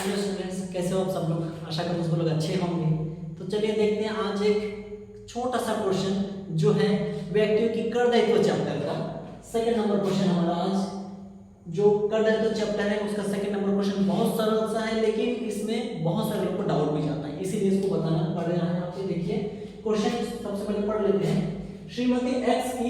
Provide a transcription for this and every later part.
Hello students, कैसे हो आप सब लोग। आशा करते हैं सब लोग अच्छे होंगे। तो चलिए देखते हैं आज एक छोटा सा क्वेश्चन जो है व्यक्तियों की कर दायित्व चैप्टर का सेकंड नंबर क्वेश्चन हमारा आज जो कर दायित्व चैप्टर है उसका सेकंड नंबर क्वेश्चन बहुत सरल सा है, लेकिन इसमें बहुत सारे लोगों को डाउट भी जाता है, इसीलिए इसको बताना पड़ रहा है। आप देखिए क्वेश्चन सबसे पहले पढ़ लेते हैं। श्रीमती एक्स की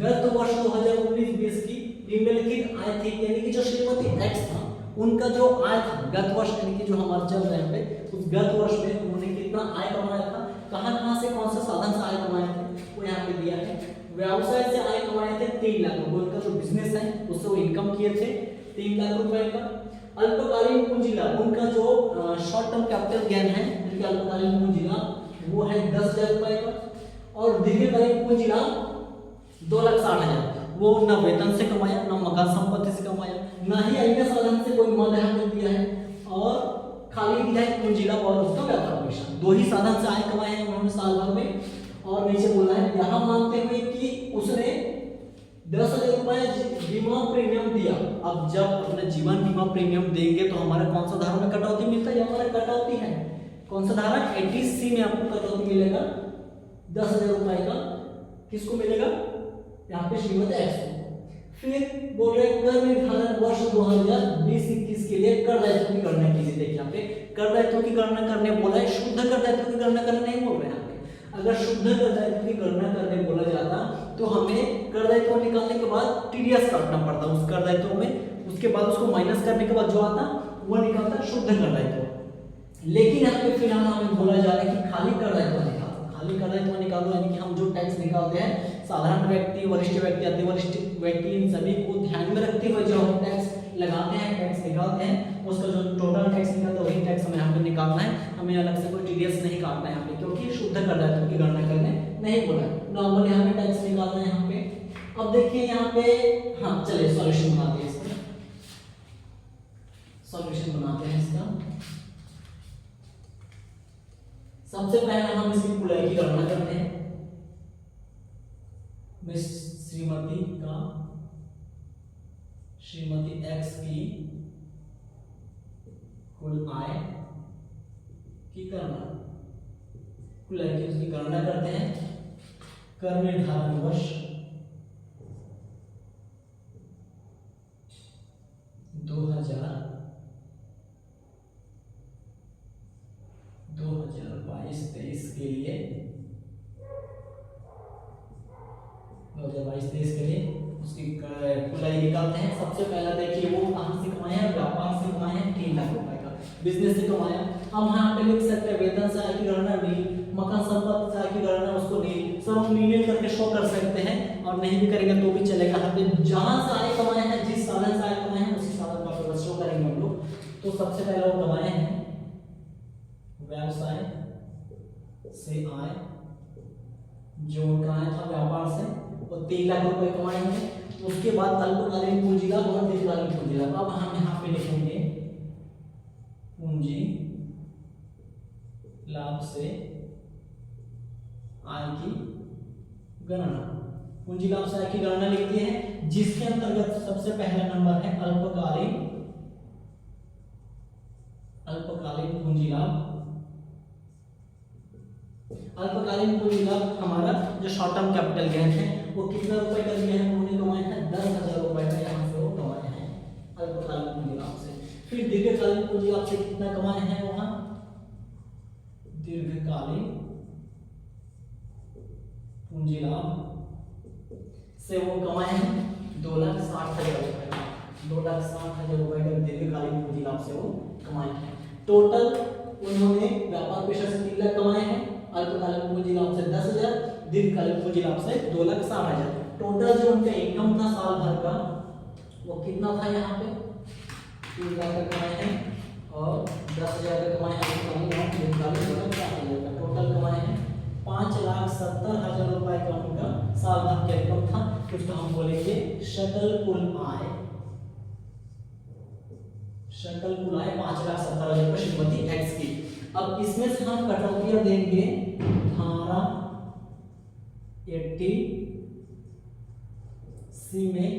गत वर्ष 2019-20 की निम्नलिखित आय थी, यानी कि जो श्रीमती एक्स था उनका जो आय था गत वर्ष, यानी कि जो हमारा चल रहा है यहाँ पे, उस गत वर्ष में उन्होंने कितना आय कमाया था, कहाँ से कौन सा साधन से आय कमाए थे वो यहाँ पे दिया है। व्यवसाय से आय कमाए थे 3 लाख रुपए, उनका जो बिजनेस है उससे वो इनकम किए थे 3 लाख रुपए का। अल्पकालीन पूंजी लाभ, उनका जो शॉर्ट टर्म कैपिटल गेन है, उनका अल्पकालीन पूंजी लाभ वो है 10,000 रुपए का। और दीर्घकालीन पूंजी लाभ 2,60,000, वो न वेतन से कमाया, न मकान संपत्ति से कमाया, न ही अन्य साधन से कोई मद यहाँ पे दिया है, और खाली दिया है पूंजी लाभ और उसका व्यापार पैसा। 2 ही साधन से आय कमाए हैं उन्होंने साल भर में। और नीचे बोला है यहाँ मानते हुए कि उसने 10,000 रुपए बीमा प्रीमियम दिया। अब जब अपने जीवन बीमा प्रीमियम देंगे तो हमारा कौन सा धारा में कटौती मिलता है, हमारा कटौती है कौन सा धारा 80C में आपको कटौती मिलेगा 10,000 रुपए का। किसको मिलेगा यहाँ पे श्रीमती एक्स को। फिर बोल रहे कर निर्धारण वर्ष 2020-21 के लिए कर दायित्व की गणना कीजिए। देखिए यहाँ पे कर दायित्व की गणना करने बोला है, शुद्ध कर दायित्व की गणना करने नहीं बोल रहे हैं यहाँ पे। अगर शुद्ध कर दायित्व की गणना करने बोला जाता तो हमें कर दायित्व निकालने के बाद टीडीएस काटना पड़ता उस कर दायित्व में, उसके बाद उसको माइनस करने के बाद जो आता वो निकलता शुद्ध कर दायित्व। लेकिन यहाँ पे फिलहाल हमें बोला जा रहा है कि खाली कर दायित्व निकालो, खाली कर दायित्व निकालो, यानी कि हम जो टैक्स निकालते हैं साधारण व्यक्ति, वरिष्ठ व्यक्ति, अति वरिष्ठ व्यक्ति, इन सभी को ध्यान में रखते हुए जो हम टैक्स लगाते हैं, टैक्स निकालते हैं, उसका जो टोटल टैक्स निकलता है वही टैक्स हमें यहाँ पे निकालना है। हमें अलग से कोई टीडीएस नहीं काटना है यहाँ पे, क्योंकि शुद्ध कर दायित्व की गणना करने नहीं बोला है, नॉर्मली हमें टैक्स निकालना है यहाँ पे। अब देखिए यहाँ पे, हाँ चलिए सॉल्यूशन बनाते हैं इसका, सॉल्यूशन बनाते हैं इसका। सबसे पहले हम इसकी कुलाई की गणना करते हैं। श्रीमती एक्स की कुल आय की गणना, कुल आय की उसकी गणना करते हैं। कर निर्धारण वर्ष 2022-23 के लिए, 2022-23 के लिए उसकी कुलाई निकालते हैं। सबसे पहला देखिए वो कहां से कमाया है, व्यापार से कमाया है 3 लाख रुपए का, बिजनेस से कमाया। हम यहाँ पे लिख सकते हैं वेतन से आय की गणना नहीं, मकान संपत्ति से आय की गणना उसको नहीं, सब हम नील करके शो कर सकते हैं, और नहीं भी करेंगे तो भी चलेगा। यहाँ पे जहां से आय कमाए हैं, जिस साधन से आय कमाए हैं उसी साधन का शो करेंगे हम लोग। तो सबसे पहले वो कमाए हैं व्यवसाय से आय, जो उनका आय था व्यापार से, वो 3 लाख रुपए कमाए हैं। उसके बाद अल्पकालीन पूंजी लाभ और दीर्घकालीन पूंजी लाभ। अब हम यहाँ पे लिखेंगे पूंजी लाभ से आय की गणना। पूंजी लाभ से आय की गणना लिखते हैं, जिसके अंतर्गत सबसे पहला नंबर है अल्पकालीन पूंजी लाभ। अल्पकालीन पूंजी लाभ हमारा जो शॉर्ट टर्म कैपिटल गेन है वो कितना रुपए का दिया है, उन्होंने कमाया है 10,000 रुपए का, यहाँ से वो कमाए हैं अल्पकालीन पूंजी लाभ से। फिर दीर्घकालीन पूंजी लाभ से कितना कमाए हैं, वहां दीर्घकालीन पूंजी लाभ से वो कमाए हैं 2,60,000 रुपए का, 2,60,000 रुपए का दीर्घकालीन पूंजी लाभ से वो कमाए हैं। टोटल उन्होंने व्यापार पेशा से 3 लाख कमाए हैं, अल्पकालीन पूंजी लाभ से 10,000, दीर्घकालीन पूंजी लाभ से 2,60,000। टोटल जो उनका इनकम था साल भर का वो कितना था, यहाँ पे 3 लाख का कमाए हैं और 10,000 का कमाए हैं, टोटल कमाए हैं 5,70,000 रुपए का उनका साल भर का इनकम था। उसको हम बोलेंगे सकल कुल आय, सकल कुल आय 5,70,000 रुपए श्रीमती एक्स की। अब इसमें से हम कटौतियां देंगे धारा 80C में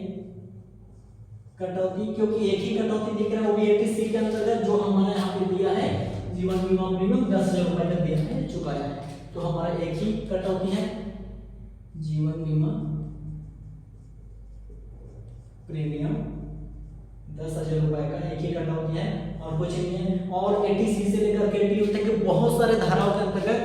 कटौती, क्योंकि एक ही कटौती दिख रहा है वो भी 80C के अंतर्गत, जो हमारा यहाँ पे दिया है जीवन बीमा प्रीमियम 10,000 रुपए तक दिया है, चुकाया है। तो हमारा एक ही कटौती है जीवन बीमा प्रीमियम 10,000 रुपए का, एक ही कटौती है और कुछ नहीं है। और 80C से लेकर के 80 तक बहुत सारे धाराओं के अंतर्गत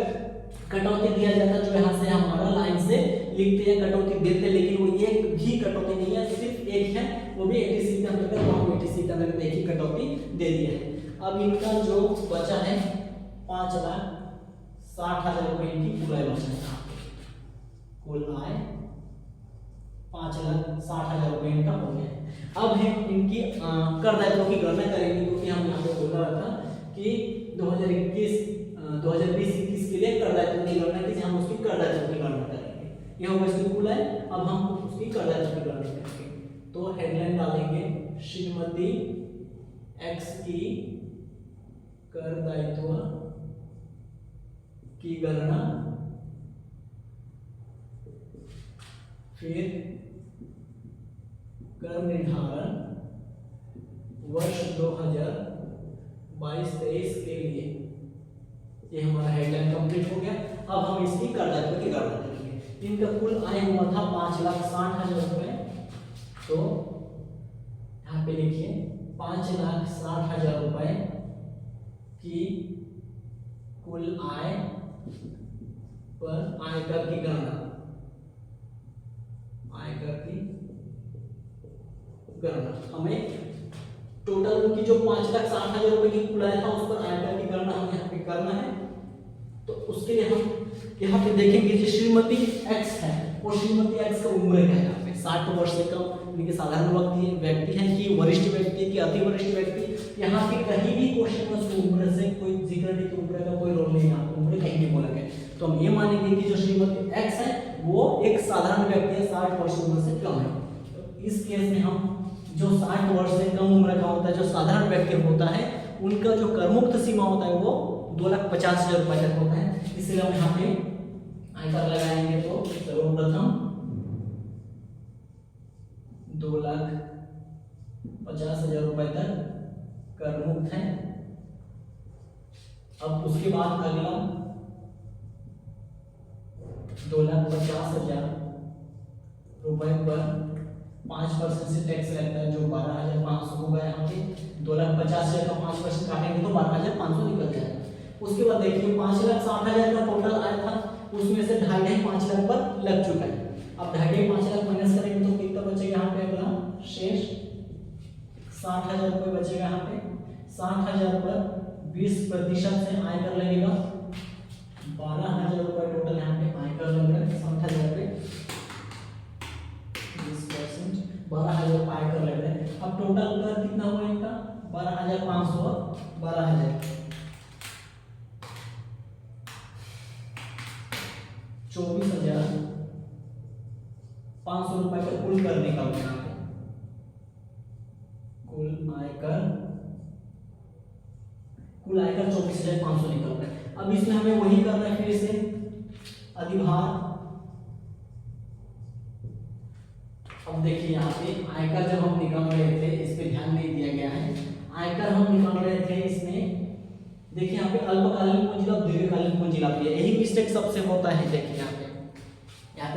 कटौती दिया जाता है, जो यहाँ से हमारा लाइन से लिखते हैं कटौती देते हैं, लेकिन वो एक भी कटौती नहीं है, सिर्फ एक है, वो भी 80C के अंतर्गत, वो हम 80C के अंतर्गत एक ही कटौती दे दिए है। अब इनका जो बचा है 5,60,000 रुपए इनकी कुल आय बचा है, कुल आय 5,60,000 रुपए इनका हो गया। अब हम इनकी कर दायित्व की गणना करेंगे, क्योंकि हम यहाँ पे बोल रहा था कि 2020-21 के लिए कर दायित्व की गणना की, हम उसकी कर दायित्व की गणना करेंगे। यह होगा इसकी कुल आय। अब हम उसकी कर दायित्व की गणना करेंगे, तो हेडलाइन डालेंगे श्रीमती एक्स की कर दायित्व की गणना, फिर कर निर्धारण वर्ष 2022-23 के लिए। ये हमारा हेडलाइन कंप्लीट हो गया। अब हम इसकी कर दायित्व की गणना करेंगे। इनका कुल आय हुआ था 5,60,000 रुपए, तो यहाँ पे लिखिए 5,60,000 रुपए की कुल आय पर आयकर की गणना, आयकर की गणना हमें टोटल उनकी जो 5,60,000 रुपए की कुल आय था उस पर आयकर की गणना हमें यहाँ पे करना है। तो उसके लिए हम यहाँ पे देखेंगे कि श्रीमती एक्स है, और श्रीमती एक्स का उम्र क्या है, यहाँ पे 60 वर्ष से कम यानी साधारण व्यक्ति है कि वरिष्ठ व्यक्ति है कि अति वरिष्ठ व्यक्ति। यहाँ पे कहीं भी क्वेश्चन में उम्र से कोई जिक्र नहीं, कि उम्र का कोई रोल नहीं, यहाँ पे उम्र कहीं नहीं बोला गया। तो हम ये मानेंगे कि जो श्रीमती एक्स है वो एक साधारण व्यक्ति है, 60 वर्ष उम्र से कम है। तो इस केस में हम जो 60 वर्ष से कम उम्र का होता है, जो साधारण व्यक्ति होता है, उनका जो करमुक्त सीमा होता है वो 2,50,000 रुपए तक होता है। इसलिए हम यहाँ पे आयकर लगाएंगे, तो सर्वप्रथम 2,50,000 रुपए तक करमुक्त है। अब उसके बाद अगला 2,50,000 रुपए पर 5% से टैक्स लगता है, जो 12,500 होगा। यहाँ पे 2,50,000 का 5% काटेंगे तो 12,500 निकल जाएगा। उसके बाद देखिए 5,60,000 का टोटल आया था, उसमें से 2.5 लाख पर लग चुका है। अब 2.5 लाख माइनस करेंगे तो कितना बचेगा यहाँ पे, अगला शेष 60,000 रुपये बचेगा। यहाँ पे 60,000 पर 20% से आयकर लगेगा, 12,000 रुपये टोटल यहाँ पे आयकर लग रहा है। 60,000 पे 20%, 12,000 रुपये आयकर लग रहा है। अब टोटल कर कितना हुआ इनका, 12,500 और 12,000, 24,500 रुपए का कुल कर निकाल देना है, कुल आयकर 24,500 निकल रहा है। अब इसमें हमें वही करना है, फिर से अधिभार। अब देखिए यहाँ पे आयकर जब हम निकाल रहे थे, इस पे ध्यान नहीं दिया गया है। आयकर हम निकाल रहे थे, इसमें देखिए यहाँ पे अल्पकालीन पूंजी लाभ, दीर्घकालीन पूंजी लाभ, यही मिस्टेक सबसे होता है। देखिए यहाँ पे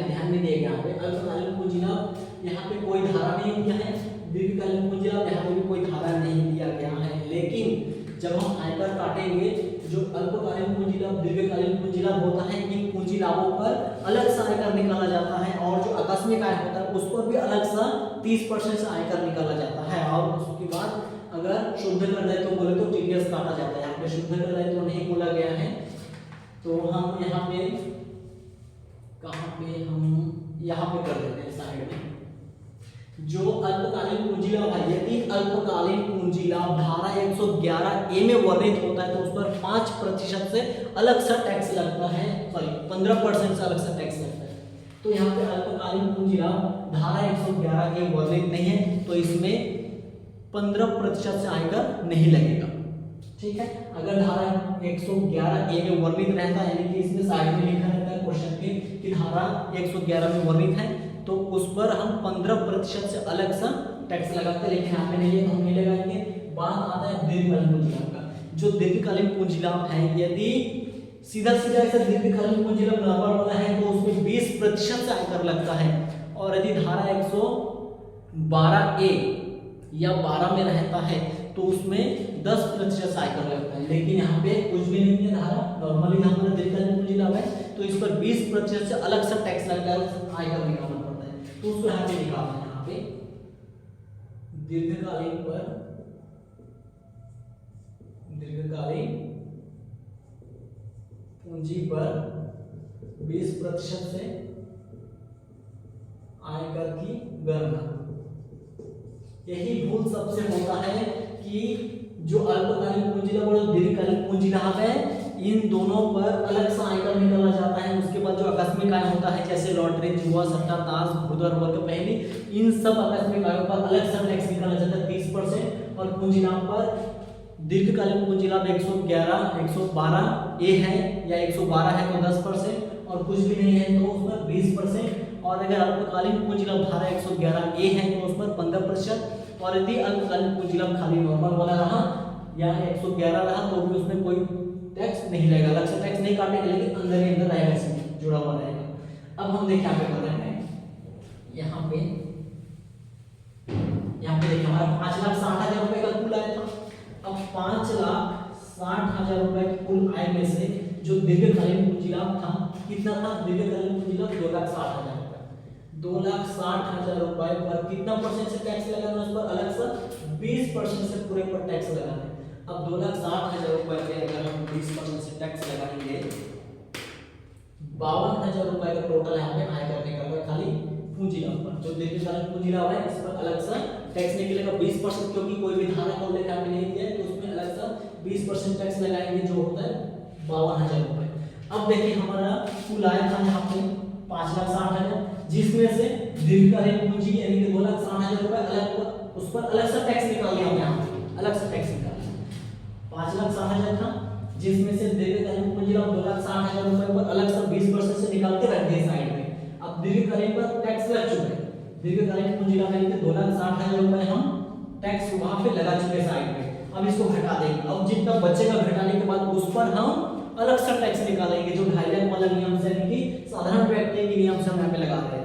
ध्यान नहीं दिया गया। यहाँ पे अल्पकालीन पूंजी लाभ, यहाँ पे कोई धारा नहीं दिया है। दीर्घकालीन पूंजी लाभ, यहाँ पे भी कोई धारा नहीं दिया गया है। लेकिन जब हम आयकर काटेंगे, जो अल्पकालीन पूंजी लाभ, दीर्घकालीन पूंजी लाभ होता है, इन पूंजी लाभों पर अलग से आयकर निकाला जाता है, और जो आकस्मिक आय होता है उस पर भी अलग सा 30% से आयकर निकाला जाता है। और उसके बाद अगर शुद्ध कर दायित्व तो बोले तो टीडीएस काटा जाता है। यहाँ पे शुद्ध कर दायित्व तो नहीं बोला गया है, तो हम यहाँ पे कहाँ पे, हम यहाँ पे कर देते हैं साइड में। जो अल्पकालीन पूंजी लाभ है, यदि अल्पकालीन पूंजी लाभ धारा 111A में वर्णित होता है तो उस पर 5% से अलग सा टैक्स लगता है, सॉरी 15% से अलग सा टैक्स लगता है। तो यहाँ पे अल्पकालीन पूंजी लाभ धारा 111A वर्णित नहीं है, तो इसमें 15% से आयकर नहीं लगेगा। ठीक है, अगर धारा 111A में वर्णित रहता है, यानी कि इसमें साइड में लिखा रहता है क्वेश्चन के कि धारा 111 में वर्णित है, तो उस पर हम 15% से अलग सा टैक्स लगाते हैं, लेकिन यहाँ पे नहीं है तो हम नहीं लगाएंगे। बात आता है दीर्घकालीन पूंजी लाभ का। जो दीर्घकालीन पूंजी लाभ है, यदि सीधा सीधा ऐसा दीर्घकालीन पूंजी लाभ नॉर्मल वाला है तो उसमें 20% से आयकर लगता है, और यदि धारा 112A या 12 में रहता है तो उसमें 10% आयकर लगता है। लेकिन यहाँ पे कुछ भी नहीं है, धारा नॉर्मली हमारा दीर्घकालीन पूंजी लाभ है तो इस पर 20% से अलग सा टैक्स लगता है, आयकर निकालना पड़ता है। तो उसको यहाँ पे निकालना है, यहाँ पे दीर्घकालीन पूंजी पर 20% से आयकर की गणना। यही भूल सबसे होता है कि जो अल्पकालीन पूंजी लाभ और दीर्घकालीन पूंजी लाभ है, इन दोनों पर अलग सा आयकर निकाला जाता है। उसके बाद जो आकस्मिक आय होता है, जैसे लॉटरी, जुआ, सट्टा, ताश, भूतवर वर्ग पहली, इन सब आकस्मिक आयों पर अलग सा टैक्स निकाला जाता है 30%। और पूंजी लाभ पर दीर्घकालीन पूंजी लाभ 112A है या 112 है तो 10%, और कुछ भी नहीं है तो उस पर 20%। और अगर अल्पकालीन पूंजी लाभ धारा 111A है तो उस पर 15%। और यदि अल्पकालीन पूंजी लाभ खाली नॉर्मल वाला रहा या 111 रहा तो भी उसमें कोई टैक्स नहीं लगेगा, अलग से टैक्स नहीं काटेंगे, लेकिन अंदर ही अंदर रहेगा, इसमें जुड़ा हुआ रहेगा। अब हम देखिए यहाँ पे कर रहे हैं, यहाँ पे देखिए हमारा 5,60,000 रुपए का कुल आया था। अब 5,60,000 रुपए की कुल आय में से जो दीर्घकालीन पूंजी लाभ था कितना था? दीर्घकालीन पूंजी लाभ 2,60,000 रुपए। 2,60,000 रुपए पर कितना परसेंट से टैक्स लगाना? उस पर अलग से 20% से पूरे पर टैक्स लगाना है। अब 2,60,000 रुपए पे अगर हम 20% से टैक्स लगाएंगे, 52,000 रुपए का टोटल यहाँ पे आयकर निकलेगा खाली पूंजी लाभ पर। जो दीर्घकालीन पूंजी लाभ है इस पर अलग सा टैक्स निकलेगा 20%, क्योंकि कोई भी धारा को लेकर हमने नहीं दिया है तो उसमें अलग सा 20% टैक्स लगाएंगे, जो होता है 52,000 रुपए। अब देखिए हमारा कुल आय था यहाँ पे 5,60,000, जिसमें से दीर्घकालीन पूंजी यानी कि 2,60,000 रुपए अलग, उस पर अलग सा टैक्स निकाल दिया हमने, यहाँ पे अलग सा टैक्स निकाल 5,60,000 था, जिसमें से दीर्घकालीन पूंजी लाभ 2,60,000 रुपए पर अलग से 20% से निकाल के रख दिए साइड में। अब दीर्घकालीन पर टैक्स लग चुका है, दीर्घकालीन पूंजी लाभ यानी कि 2,60,000 रुपए हम टैक्स वहां पे लगा चुके साइड में। अब इसको घटा देंगे, अब जितना बचेगा घटाने के बाद उस पर हम अलग से टैक्स निकालेंगे, जो 2.5 लाख वाला नियम से यानी कि साधारण व्यक्ति के नियम से हम यहाँ पे लगा रहे थे।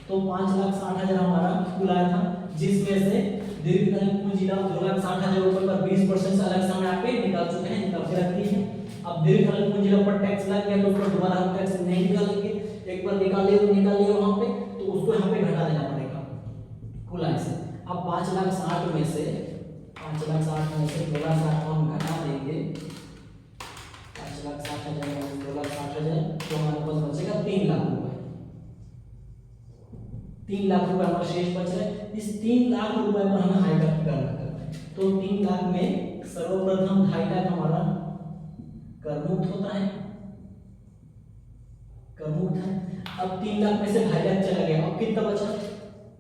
तो 5,60,000 हमारा कुल आया था, जिसमें से दीर्घकालीन पूंजी लाभ 2,60,000 रुपए पर 20% से अलग से हम यहाँ पे निकाल चुके हैं, निकाल के रख दिए हैं। अब दीर्घकालीन पूंजी लाभ पर टैक्स लग गया तो उस पर दोबारा हम टैक्स नहीं निकालेंगे, एक बार निकाल लिया तो निकाल लिया वहां पे, तो उसको यहाँ पे घटा देना पड़ेगा कुल आय से। अब 5,60,000 में से 2,60,000 हम घटा देंगे, 5,60,000 में 2,60,000 तो हमारे पास बचेगा 3 लाख रुपए। 3 लाख रुपए हमारा शेष बच रहा है। इस 3 लाख रुपए पर हमें आयकर की गणना करना है। तो 3 लाख में सर्वप्रथम 2.5 लाख हमारा करमुक्त होता है, करमुक्त है। अब 3 लाख में से 2.5 लाख चला गया, अब कितना बचा?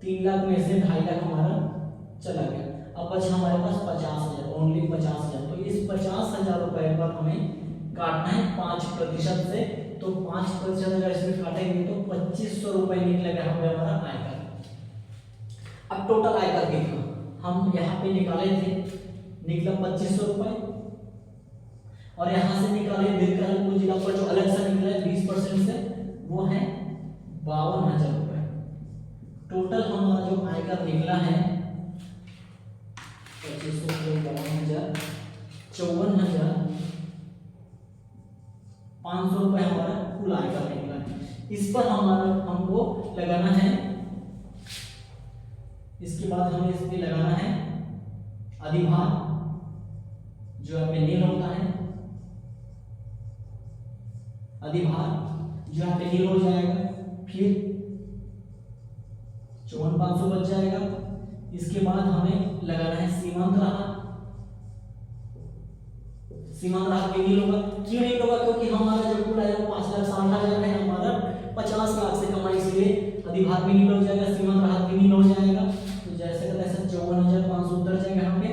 3 लाख में से 2.5 लाख हमारा चला गया, अब बचा हमारे पास 50,000, ओनली 50,000। तो इस 50,000 रुपए पर हमें काटना है 5% से, तो 5% अगर इसमें काटेंगे तो 2,500 रुपए निकलेगा हमारा आयकर। अब टोटल आयकर कितना हम यहाँ पे निकाले थे, निकला 2,500 रुपए, और यहाँ से निकाले दीर्घकालीन पूंजी लाभ पर जो अलग से निकला है 20% से, वो है 52,000 रुपए। टोटल हमारा जो आयकर निकला है 2,500 52,000, 54,500 रुपए हमारा कुल आयकर निकला है। इस पर हमारा हमको लगाना है, इसके बाद हमें इस पे लगाना है अधिभार, जो यहाँ पे नील होता है, अधिभार जो यहाँ पे नील हो जाएगा, फिर 54,500 बच जाएगा। इसके बाद हमें लगाना है सीमांत राहत। सीमांत राहत भी नील होगा, क्यों नील होगा? क्योंकि हमारा जो कुल आया वो 5,60,000 है, हमारा 50 लाख से कमाई, इसलिए अधिभार भी नील हो जाएगा, सीमांत राहत भी नील हो जाएगा। तो जैसे का तैसे 54,500 उतर जाएगा यहाँ पे,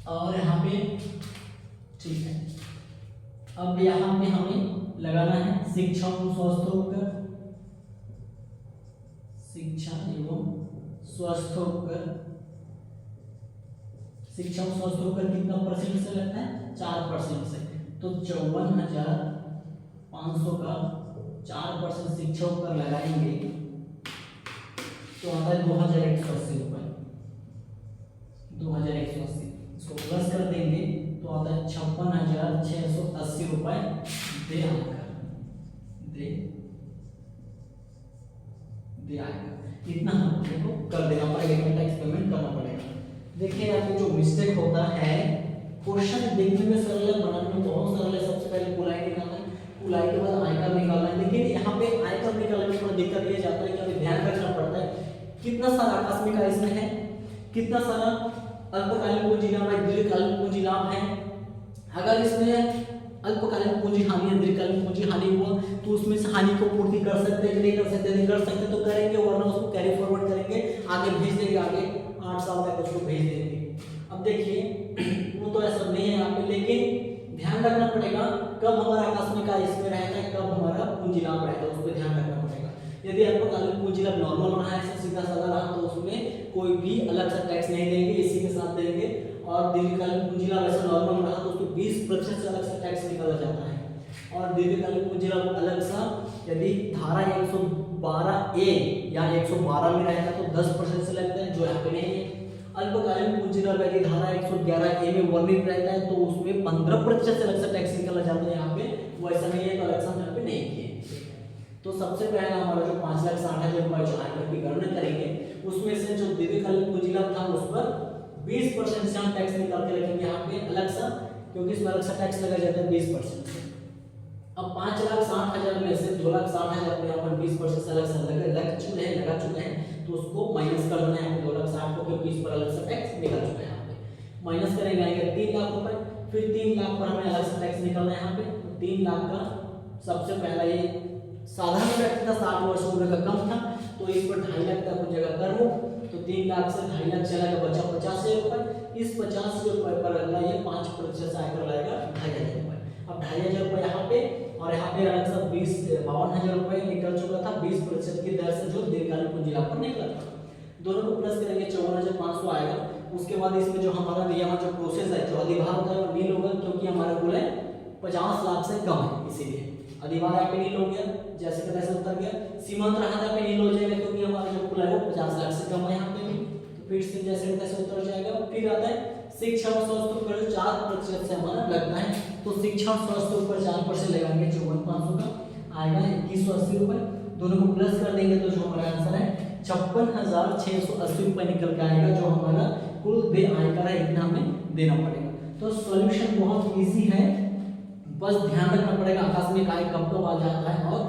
और यहाँ पे ठीक है। अब यहाँ पे हमें लगाना है शिक्षा एवं स्वास्थ्य उपकर, शिक्षा एवं स्वस्थ होकर, शिक्षक स्वस्थ होकर कितना परसेंट से लगता है? 4% से। तो 54,500 का 4% शिक्षक पर लगाएंगे तो आता है 2,180 रुपए। 2,180 इसको प्लस कर देंगे तो आता है 56,680 रुपए दे आएगा। दे आएगा इतना हमको कर देना पड़ेगा, इतना टैक्स पेमेंट करना पड़ेगा। देखिए यहाँ पे जो मिस्टेक होता है, क्वेश्चन देखने में सरल है, बनाने में बहुत सरल है। सबसे पहले कुलाई निकालना है, कुलाई के बाद आयकर निकालना है। लेकिन यहाँ पे आयकर निकालने में थोड़ा दिक्कत ये जाता है कि अभी ध्यान रखना पड़ता है कितना सारा आकस्मिक आय इसमें है, कितना सारा अल्पकालीन पूंजी लाभ है, दीर्घकालीन पूंजी लाभ है। अगर इसमें अल्पकालीन पूंजी हानि है, दीर्घकालीन पूंजी हानि हुआ तो उसमें से हानि को पूर्ति कर सकते हैं कि नहीं कर सकते? नहीं कर सकते तो करेंगे, वरना उसको कैरी फॉरवर्ड करेंगे, आगे भेज देंगे, आगे 8 साल तक उसको भेज देंगे। अब देखिए वो तो ऐसा नहीं है यहाँ पे, लेकिन ध्यान रखना पड़ेगा कब हमारा आकस्मिक आय इसमें रहता है, कब हमारा पूंजी लाभ रहता है, उस पर ध्यान रखना पड़ेगा। यदि अल्पकालीन पूंजी लाभ नॉर्मल रहा है, सीधा साधा रहा, तो उसमें कोई भी अलग सा टैक्स नहीं देंगे, इसी के साथ देंगे। और दीर्घकालीन पूंजी लाभ ऐसा नॉर्मल रहा तो उसको 20% से अलग सा टैक्स निकाला जाता है। और दीर्घकालीन पूंजी लाभ अलग सा यदि धारा 112A या 112 में रहेगा तो 10% से लगता है, जो यहाँ पे नहीं है। अल्पकालीन पूंजी लाभ यदि धारा 111A में वर्णित रहता है तो उसमें 15% से अलग सा टैक्स निकाला जाता है। यहाँ पे वो ऐसा नहीं है, तो अलग सा यहाँ पे नहीं किए। तो सबसे पहला हमारा जो 5,60,000 रुपए जो आयकर की गणना करेंगे, उसमें से जो दीर्घकालीन पूंजी लाभ था उस पर 20% से हम टैक्स निकाल के रखेंगे यहाँ पे अलग सा, क्योंकि इसमें अलग सा टैक्स लगा जाता है 20% से। अब 5,60,000 में से 2,60,000 में अपन 20% से अलग से लगा चुके हैं तो उसको माइनस कर देना है यहाँ पे 2,60,000 को, क्योंकि इस पर अलग से टैक्स निकल चुका है। यहाँ पे माइनस करेंगे आएगा 3 लाख रुपए, फिर 3 लाख पर हमें अलग से टैक्स निकालना है यहाँ पे। तो 3 लाख का सबसे पहला ये साधारण व्यक्ति था, 60 वर्ष उम्र का कम था, तो इस पर 2.5 लाख का कुछ जगह कर लो तो 3 लाख से 2.5 लाख चला गया, बचा 50,000 रुपए। इस 50,000 रुपए पर अगला ये 5% से आयकर लाएगा 2,500 रुपए। अब 2,500 रुपए यहाँ पे, और यहाँ पे अलग सा 52,000 रुपए निकल चुका था 20% की दर से, जो दीर्घकालीन पूंजी लाभ पर निकला था। दोनों को प्लस करेंगे 54,500 आएगा। उसके बाद इसमें जो हमारा यहाँ जो प्रोसेस है, जो अधिभार होता है वो नील होगा, क्योंकि हमारा कुल है 50 लाख से कम है, इसीलिए अधिभार यहाँ पे नील हो गया, जैसे कि तैसे उतर गया। सीमांत रहा था पे नील हो जाएगा, क्योंकि हमारा जो कुल है वो 50 लाख से कम है यहाँ पे भी, तो फिर से जैसे कि तैसे उतर जाएगा। फिर आता है शिक्षा और स्वास्थ्य पर 4% से हमारा लगता है, तो शिक्षा और स्वास्थ्य पर 4% लगाएंगे, 54,500 का आएगा 2,180 रुपए। दोनों को प्लस कर देंगे तो जो हमारा आंसर है 56,680 रुपए निकल के आएगा, जो हमारा कुल दे आयकर है, इतना हमें देना पड़ेगा। तो सॉल्यूशन बहुत इजी है, बस ध्यान रखना पड़ेगा आकस्मिक आय कब कब आ जाता है और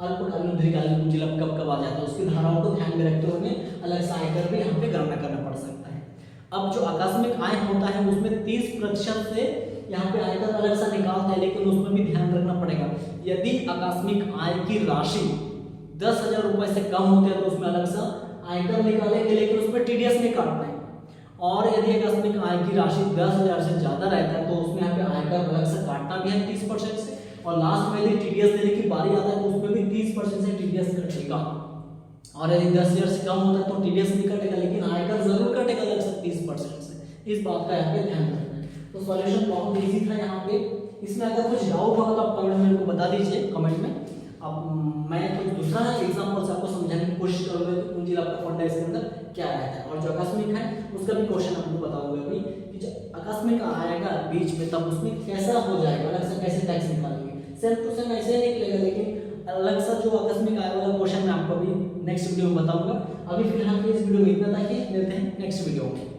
अल्पकालीन दीर्घकालीन पूंजी लाभ कब कब आ जाता है, उसकी धाराओं को ध्यान में रखते हुए अलग से आयकर भी यहाँ पे गणना करना पड़ सकता है। अब जो आकस्मिक आय होता है उसमें 30% से यहाँ पे आयकर अलग सा निकालता है, लेकिन उसमें भी ध्यान रखना पड़ेगा। यदि आकस्मिक आय की राशि 10,000 रुपए से कम होती है तो उसमें अलग सा आयकर निकालेंगे, लेकिन उसमें टीडीएस नहीं काटना है। और यदि आकस्मिक आय की राशि 10,000 से ज्यादा रहता है तो उसमें यहाँ पे आयकर अलग से काटना भी है 30% से, और लास्ट में यदि टीडीएस देने की बारी आता है तो उसमें भी 30% से टीडीएस कटेगा। और यदि 10,000 से कम होता है तो टीडीएस नहीं कटेगा, लेकिन आयकर जरूर कटेगा अलग से 30% से। इस बात का यहाँ पे ध्यान रखना है। तो सॉल्यूशन बहुत इजी था यहाँ पे। इसमें अगर कुछ डाउट होगा तो आप कमेंट में मेरे को बता दीजिए कमेंट में। अब मैं कुछ दूसरा एग्जाम्पल से आपको समझाने की कोशिश करूंगा कि पूंजी लाभ का फंडा इसके अंदर क्या रहता है, और जो आकस्मिक है उसका भी क्वेश्चन आपको बताऊंगा अभी कि जो आकस्मिक आएगा बीच में तब उसमें कैसा हो जाएगा, अलग से कैसे टैक्स निकालेंगे। सेम टू सेम ऐसे ही निकलेगा, लेकिन अलग सा जो आकस्मिक आय वाला क्वेश्चन मैं आपको अभी नेक्स्ट वीडियो में बताऊंगा। अभी फिलहाल इस वीडियो में इतना था, कि मिलते हैं नेक्स्ट वीडियो में।